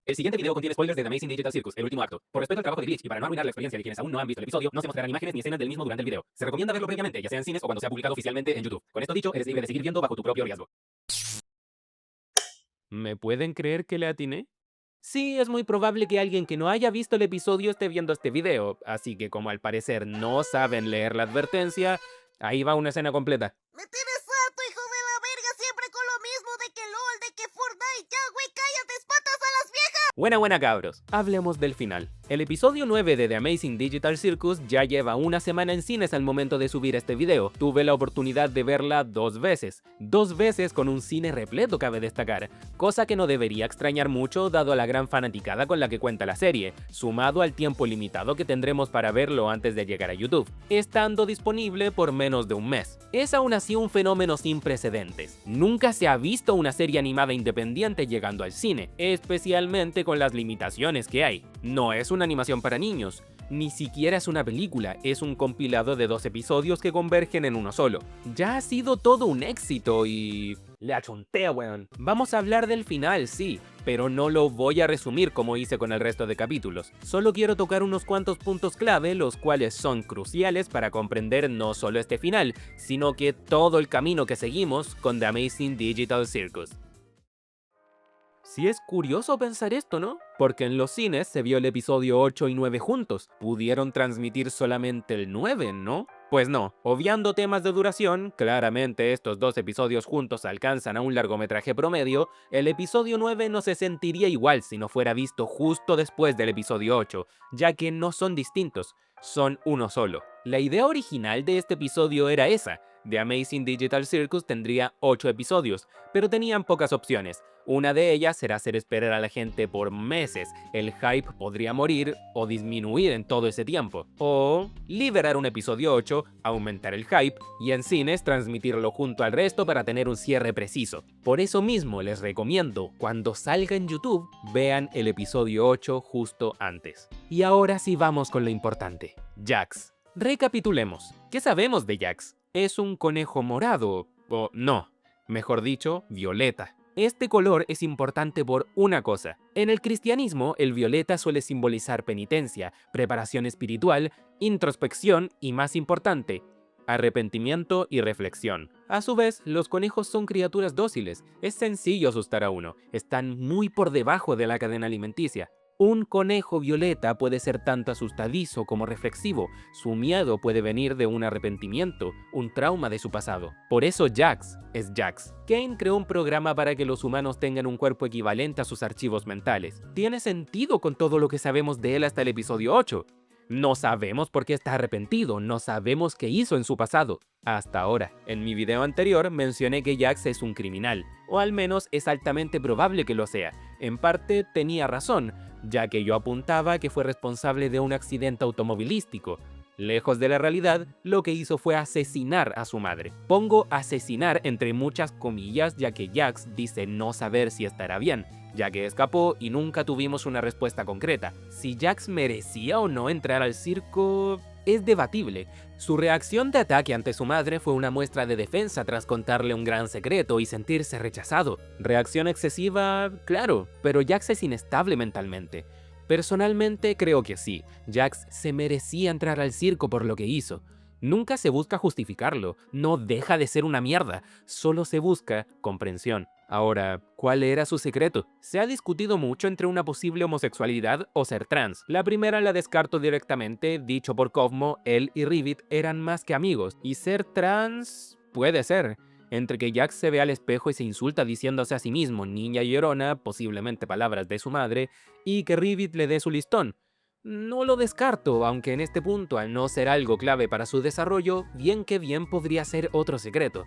El siguiente video contiene spoilers de The Amazing Digital Circus, el último acto. Por respeto al trabajo de Glitch y para no arruinar la experiencia de quienes aún no han visto el episodio, no se mostrarán imágenes ni escenas del mismo durante el video. Se recomienda verlo previamente, ya sea en cines o cuando sea publicado oficialmente en YouTube. Con esto dicho, eres libre de seguir viendo bajo tu propio riesgo. ¿Me pueden creer que le atiné? Sí, es muy probable que alguien que no haya visto el episodio esté viendo este video, así que como al parecer no saben leer la advertencia, ahí va una escena completa. Me tienes harto, hijo de la verga, siempre con lo mismo de que LOL, de que Fortnite. Ya, güey, cállate, espatas a las viejas. Buena cabros, hablemos del final. El episodio 9 de The Amazing Digital Circus ya lleva una semana en cines al momento de subir este video. Tuve la oportunidad de verla dos veces con un cine repleto, cabe destacar, cosa que no debería extrañar mucho dado a la gran fanaticada con la que cuenta la serie, sumado al tiempo limitado que tendremos para verlo antes de llegar a YouTube, estando disponible por menos de un mes. Es aún así un fenómeno sin precedentes. Nunca se ha visto una serie animada independiente llegando al cine, especialmente con las limitaciones que hay. No es una animación para niños, ni siquiera es una película, es un compilado de 2 episodios que convergen en uno solo. Ya ha sido todo un éxito y... le achontea, weón. Vamos a hablar del final, sí, pero no lo voy a resumir como hice con el resto de capítulos. Solo quiero tocar unos cuantos puntos clave, los cuales son cruciales para comprender no solo este final, sino que todo el camino que seguimos con The Amazing Digital Circus. Sí es curioso pensar esto, ¿no? Porque en los cines se vio el episodio 8 y 9 juntos. Pudieron transmitir solamente el 9, ¿no? Pues no, obviando temas de duración, claramente estos 2 episodios juntos alcanzan a un largometraje promedio, el episodio 9 no se sentiría igual si no fuera visto justo después del episodio 8, ya que no son distintos, son uno solo. La idea original de este episodio era esa. The Amazing Digital Circus tendría 8 episodios, pero tenían pocas opciones. Una de ellas era hacer esperar a la gente por meses, el hype podría morir o disminuir en todo ese tiempo. O liberar un episodio 8, aumentar el hype y en cines transmitirlo junto al resto para tener un cierre preciso. Por eso mismo les recomiendo, cuando salga en YouTube, vean el episodio 8 justo antes. Y ahora sí vamos con lo importante, Jax. Recapitulemos, ¿qué sabemos de Jax? Es un conejo morado, o no, mejor dicho, violeta. Este color es importante por una cosa. En el cristianismo, el violeta suele simbolizar penitencia, preparación espiritual, introspección y, más importante, arrepentimiento y reflexión. A su vez, los conejos son criaturas dóciles. Es sencillo asustar a uno. Están muy por debajo de la cadena alimenticia. Un conejo violeta puede ser tanto asustadizo como reflexivo. Su miedo puede venir de un arrepentimiento, un trauma de su pasado. Por eso Jax es Jax. Kane creó un programa para que los humanos tengan un cuerpo equivalente a sus archivos mentales. Tiene sentido con todo lo que sabemos de él hasta el episodio 8. No sabemos por qué está arrepentido, no sabemos qué hizo en su pasado. Hasta ahora. En mi video anterior mencioné que Jax es un criminal, o al menos es altamente probable que lo sea. En parte tenía razón, ya que yo apuntaba que fue responsable de un accidente automovilístico. Lejos de la realidad, lo que hizo fue asesinar a su madre. Pongo asesinar entre muchas comillas, ya que Jax dice no saber si estará bien, ya que escapó y nunca tuvimos una respuesta concreta. Si Jax merecía o no entrar al circo es debatible. Su reacción de ataque ante su madre fue una muestra de defensa tras contarle un gran secreto y sentirse rechazado. Reacción excesiva, claro, pero Jax es inestable mentalmente. Personalmente creo que sí, Jax se merecía entrar al circo por lo que hizo. Nunca se busca justificarlo, no deja de ser una mierda, solo se busca comprensión. Ahora, ¿cuál era su secreto? Se ha discutido mucho entre una posible homosexualidad o ser trans. La primera la descarto directamente, dicho por Cosmo, él y Rivit eran más que amigos, y ser trans puede ser. Entre que Jax se ve al espejo y se insulta diciéndose a sí mismo niña llorona, posiblemente palabras de su madre, y que Rivit le dé su listón. No lo descarto, aunque en este punto, al no ser algo clave para su desarrollo, bien que bien podría ser otro secreto.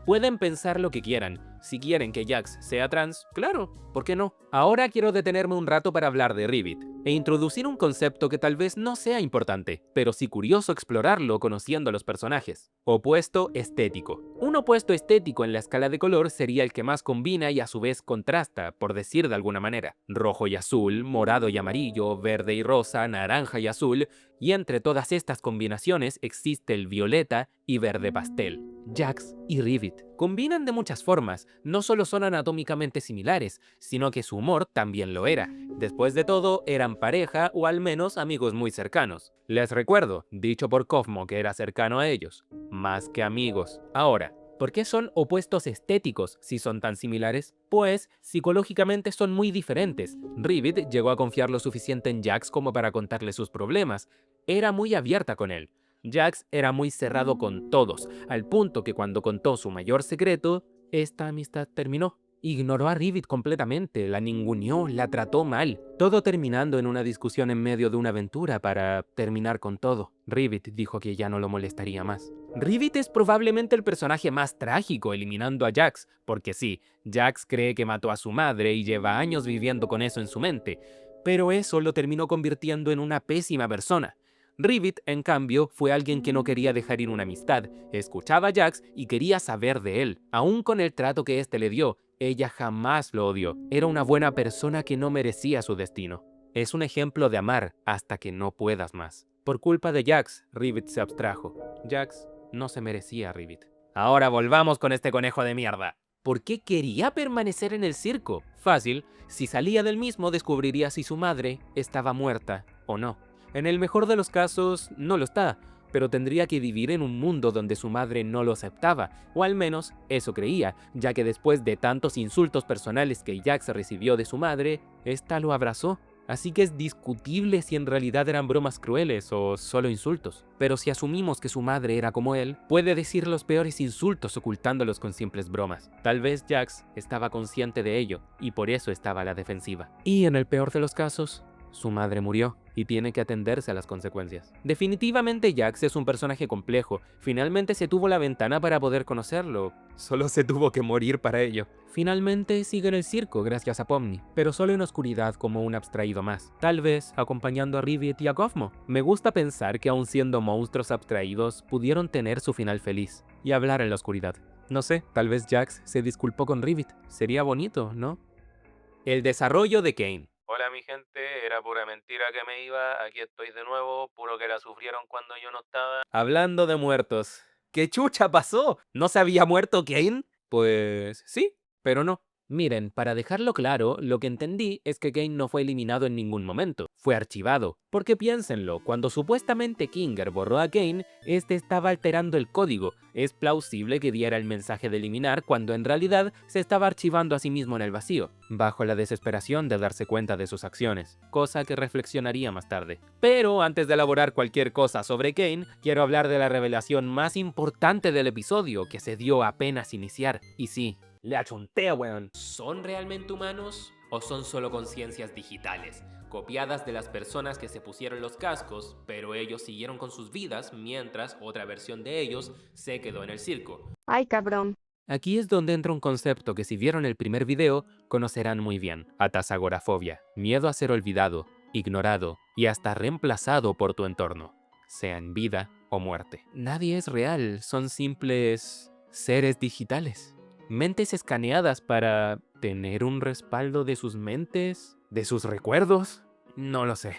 Pueden pensar lo que quieran. Si quieren que Jax sea trans, claro, ¿por qué no? Ahora quiero detenerme un rato para hablar de Rivit e introducir un concepto que tal vez no sea importante, pero sí curioso explorarlo conociendo a los personajes. Opuesto estético. Un opuesto estético en la escala de color sería el que más combina y a su vez contrasta, por decir de alguna manera. Rojo y azul, morado y amarillo, verde y rosa, naranja y azul, y entre todas estas combinaciones existe el violeta y verde pastel. Jax y Rivit. Combinan de muchas formas, no solo son anatómicamente similares, sino que su humor también lo era. Después de todo, eran pareja o al menos amigos muy cercanos. Les recuerdo, dicho por Kofmo que era cercano a ellos, más que amigos. Ahora, ¿por qué son opuestos estéticos si son tan similares? Pues psicológicamente son muy diferentes. Rivit llegó a confiar lo suficiente en Jax como para contarle sus problemas. Era muy abierta con él. Jax era muy cerrado con todos, al punto que cuando contó su mayor secreto, esta amistad terminó. Ignoró a Rivit completamente, la ninguneó, la trató mal, todo terminando en una discusión en medio de una aventura para terminar con todo. Rivit dijo que ya no lo molestaría más. Rivit es probablemente el personaje más trágico eliminando a Jax, porque sí, Jax cree que mató a su madre y lleva años viviendo con eso en su mente, pero eso lo terminó convirtiendo en una pésima persona. Rivit, en cambio, fue alguien que no quería dejar ir una amistad, escuchaba a Jax y quería saber de él. Aún con el trato que éste le dio, ella jamás lo odió. Era una buena persona que no merecía su destino. Es un ejemplo de amar hasta que no puedas más. Por culpa de Jax, Rivit se abstrajo. Jax no se merecía a Rivit. Ahora volvamos con este conejo de mierda. ¿Por qué quería permanecer en el circo? Fácil, si salía del mismo descubriría si su madre estaba muerta o no. En el mejor de los casos, no lo está, pero tendría que vivir en un mundo donde su madre no lo aceptaba, o al menos eso creía, ya que después de tantos insultos personales que Jax recibió de su madre, ésta lo abrazó. Así que es discutible si en realidad eran bromas crueles o solo insultos. Pero si asumimos que su madre era como él, puede decir los peores insultos ocultándolos con simples bromas. Tal vez Jax estaba consciente de ello, y por eso estaba a la defensiva. Y en el peor de los casos, su madre murió y tiene que atenderse a las consecuencias. Definitivamente Jax es un personaje complejo. Finalmente se tuvo la ventana para poder conocerlo. Solo se tuvo que morir para ello. Finalmente sigue en el circo gracias a Pomni, pero solo en oscuridad como un abstraído más. Tal vez acompañando a Rivit y a Kofmo. Me gusta pensar que aun siendo monstruos abstraídos, pudieron tener su final feliz y hablar en la oscuridad. No sé, tal vez Jax se disculpó con Rivit. Sería bonito, ¿no? El desarrollo de Kain. Hola mi gente, era pura mentira que me iba, aquí estoy de nuevo, puro que la sufrieron cuando yo no estaba. Hablando de muertos, ¿qué chucha pasó? ¿No se había muerto Kain? Pues sí, pero no. Miren, para dejarlo claro, lo que entendí es que Kain no fue eliminado en ningún momento, fue archivado. Porque piénsenlo, cuando supuestamente Kinger borró a Kain, este estaba alterando el código. Es plausible que diera el mensaje de eliminar cuando en realidad se estaba archivando a sí mismo en el vacío, bajo la desesperación de darse cuenta de sus acciones, cosa que reflexionaría más tarde. Pero antes de elaborar cualquier cosa sobre Kain, quiero hablar de la revelación más importante del episodio que se dio apenas iniciar. Y sí, le achunté, weón. ¿Son realmente humanos o son solo conciencias digitales, copiadas de las personas que se pusieron los cascos, pero ellos siguieron con sus vidas mientras otra versión de ellos se quedó en el circo? Ay, cabrón. Aquí es donde entra un concepto que si vieron el primer video, conocerán muy bien. Atasagorafobia, miedo a ser olvidado, ignorado y hasta reemplazado por tu entorno, sea en vida o muerte. Nadie es real, son simples seres digitales. Mentes escaneadas para tener un respaldo de sus mentes, de sus recuerdos. No lo sé.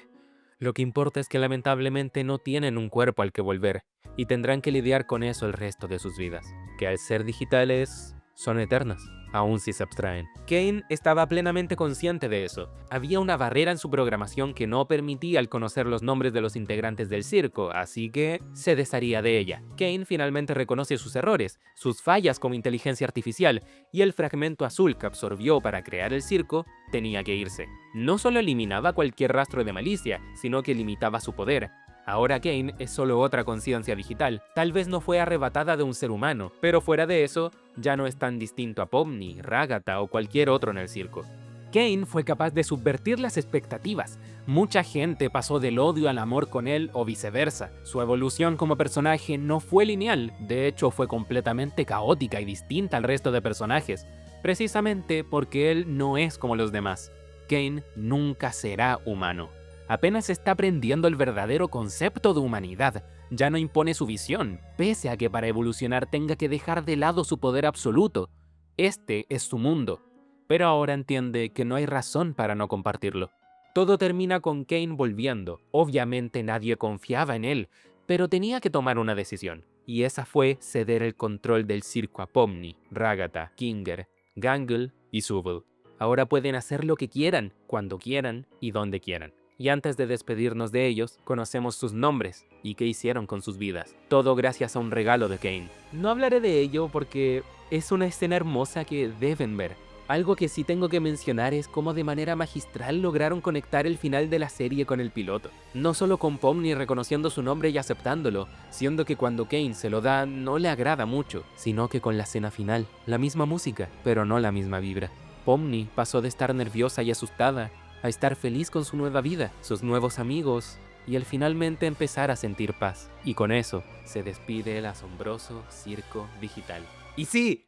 Lo que importa es que lamentablemente no tienen un cuerpo al que volver y tendrán que lidiar con eso el resto de sus vidas, que al ser digitales son eternas, aun si se abstraen. Kain estaba plenamente consciente de eso. Había una barrera en su programación que no permitía el conocer los nombres de los integrantes del circo, así que se desharía de ella. Kain finalmente reconoce sus errores, sus fallas como inteligencia artificial, y el fragmento azul que absorbió para crear el circo tenía que irse. No solo eliminaba cualquier rastro de malicia, sino que limitaba su poder. Ahora Kain es solo otra conciencia digital. Tal vez no fue arrebatada de un ser humano, pero fuera de eso, ya no es tan distinto a Pomni, Ragata o cualquier otro en el circo. Kain fue capaz de subvertir las expectativas. Mucha gente pasó del odio al amor con él o viceversa. Su evolución como personaje no fue lineal, de hecho fue completamente caótica y distinta al resto de personajes, precisamente porque él no es como los demás. Kain nunca será humano. Apenas está aprendiendo el verdadero concepto de humanidad. Ya no impone su visión, pese a que para evolucionar tenga que dejar de lado su poder absoluto. Este es su mundo, pero ahora entiende que no hay razón para no compartirlo. Todo termina con Kain volviendo. Obviamente nadie confiaba en él, pero tenía que tomar una decisión. y esa fue ceder el control del circo a Pomni, Ragatha, Kinger, Gangle y Zooble. Ahora pueden hacer lo que quieran, cuando quieran y donde quieran. Y antes de despedirnos de ellos, conocemos sus nombres y qué hicieron con sus vidas. Todo gracias a un regalo de Cain. No hablaré de ello porque es una escena hermosa que deben ver. Algo que sí tengo que mencionar es cómo de manera magistral lograron conectar el final de la serie con el piloto. No solo con Pomni reconociendo su nombre y aceptándolo, siendo que cuando Cain se lo da no le agrada mucho, sino que con la escena final, la misma música, pero no la misma vibra. Pomni pasó de estar nerviosa y asustada a estar feliz con su nueva vida, sus nuevos amigos y al finalmente empezar a sentir paz. Y con eso se despide el asombroso circo digital. Y sí,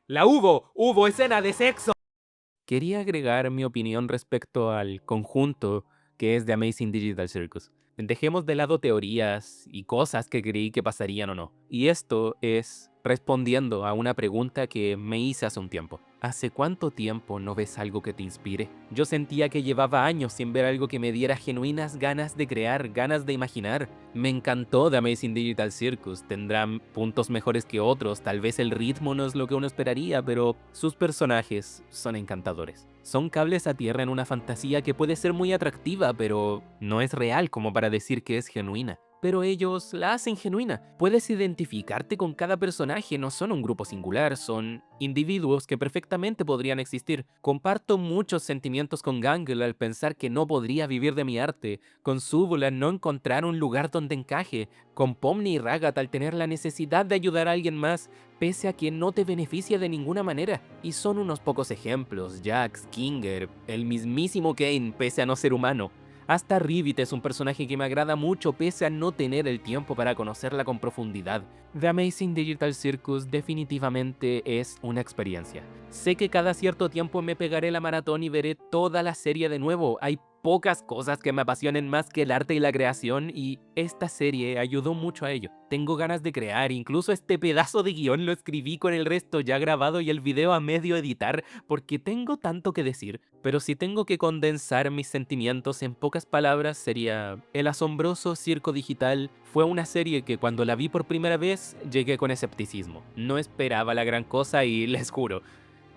hubo escena de sexo. Quería agregar mi opinión respecto al conjunto que es The Amazing Digital Circus. Dejemos de lado teorías y cosas que creí que pasarían o no. Y esto es respondiendo a una pregunta que me hice hace un tiempo. ¿Hace cuánto tiempo no ves algo que te inspire? Yo sentía que llevaba años sin ver algo que me diera genuinas ganas de crear, ganas de imaginar. Me encantó The Amazing Digital Circus. Tendrán puntos mejores que otros, tal vez el ritmo no es lo que uno esperaría, pero sus personajes son encantadores. Son cables a tierra en una fantasía que puede ser muy atractiva, pero no es real como para decir que es genuina. Pero ellos la hacen genuina. Puedes identificarte con cada personaje, no son un grupo singular, son individuos que perfectamente podrían existir. Comparto muchos sentimientos con Gangle al pensar que no podría vivir de mi arte, con Zooble al no encontrar un lugar donde encaje, con Pomni y Ragatha al tener la necesidad de ayudar a alguien más, pese a que no te beneficia de ninguna manera. Y son unos pocos ejemplos: Jax, Kinger, el mismísimo Cain, pese a no ser humano. Hasta Rivet es un personaje que me agrada mucho pese a no tener el tiempo para conocerla con profundidad. The Amazing Digital Circus definitivamente es una experiencia. Sé que cada cierto tiempo me pegaré la maratón y veré toda la serie de nuevo. Hay pocas cosas que me apasionen más que el arte y la creación, y esta serie ayudó mucho a ello. Tengo ganas de crear, incluso este pedazo de guión lo escribí con el resto ya grabado y el video a medio editar, porque tengo tanto que decir. Pero si tengo que condensar mis sentimientos en pocas palabras sería: el asombroso circo digital fue una serie que cuando la vi por primera vez llegué con escepticismo. No esperaba la gran cosa y les juro,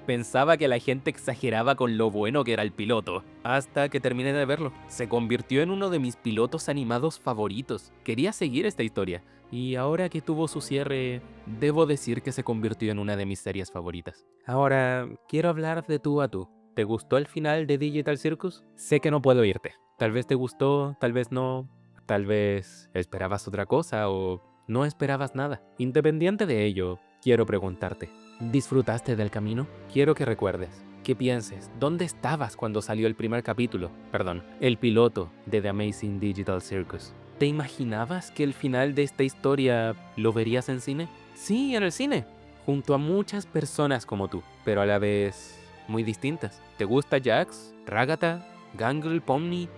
pensaba que la gente exageraba con lo bueno que era el piloto, hasta que terminé de verlo. Se convirtió en uno de mis pilotos animados favoritos. Quería seguir esta historia, y ahora que tuvo su cierre, debo decir que se convirtió en una de mis series favoritas. Ahora, quiero hablar de tú a tú. ¿Te gustó el final de Digital Circus? Sé que no puedo irte. Tal vez te gustó, tal vez no. Tal vez esperabas otra cosa o no esperabas nada. Independiente de ello, quiero preguntarte: ¿disfrutaste del camino? Quiero que recuerdes, que pienses, ¿dónde estabas cuando salió el primer capítulo? Perdón, el piloto de The Amazing Digital Circus. ¿Te imaginabas que el final de esta historia lo verías en cine? Sí, en el cine, junto a muchas personas como tú, pero a la vez muy distintas. ¿Te gusta Jax, Ragatha, Gangle, Pomni?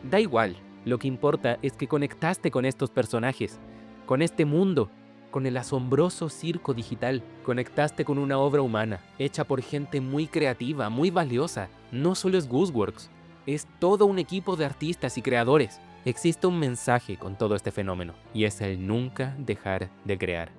Da igual, lo que importa es que conectaste con estos personajes, con este mundo, con el asombroso circo digital. Conectaste con una obra humana, hecha por gente muy creativa, muy valiosa. No solo es Gooseworks, es todo un equipo de artistas y creadores. Existe un mensaje con todo este fenómeno, y es el nunca dejar de crear.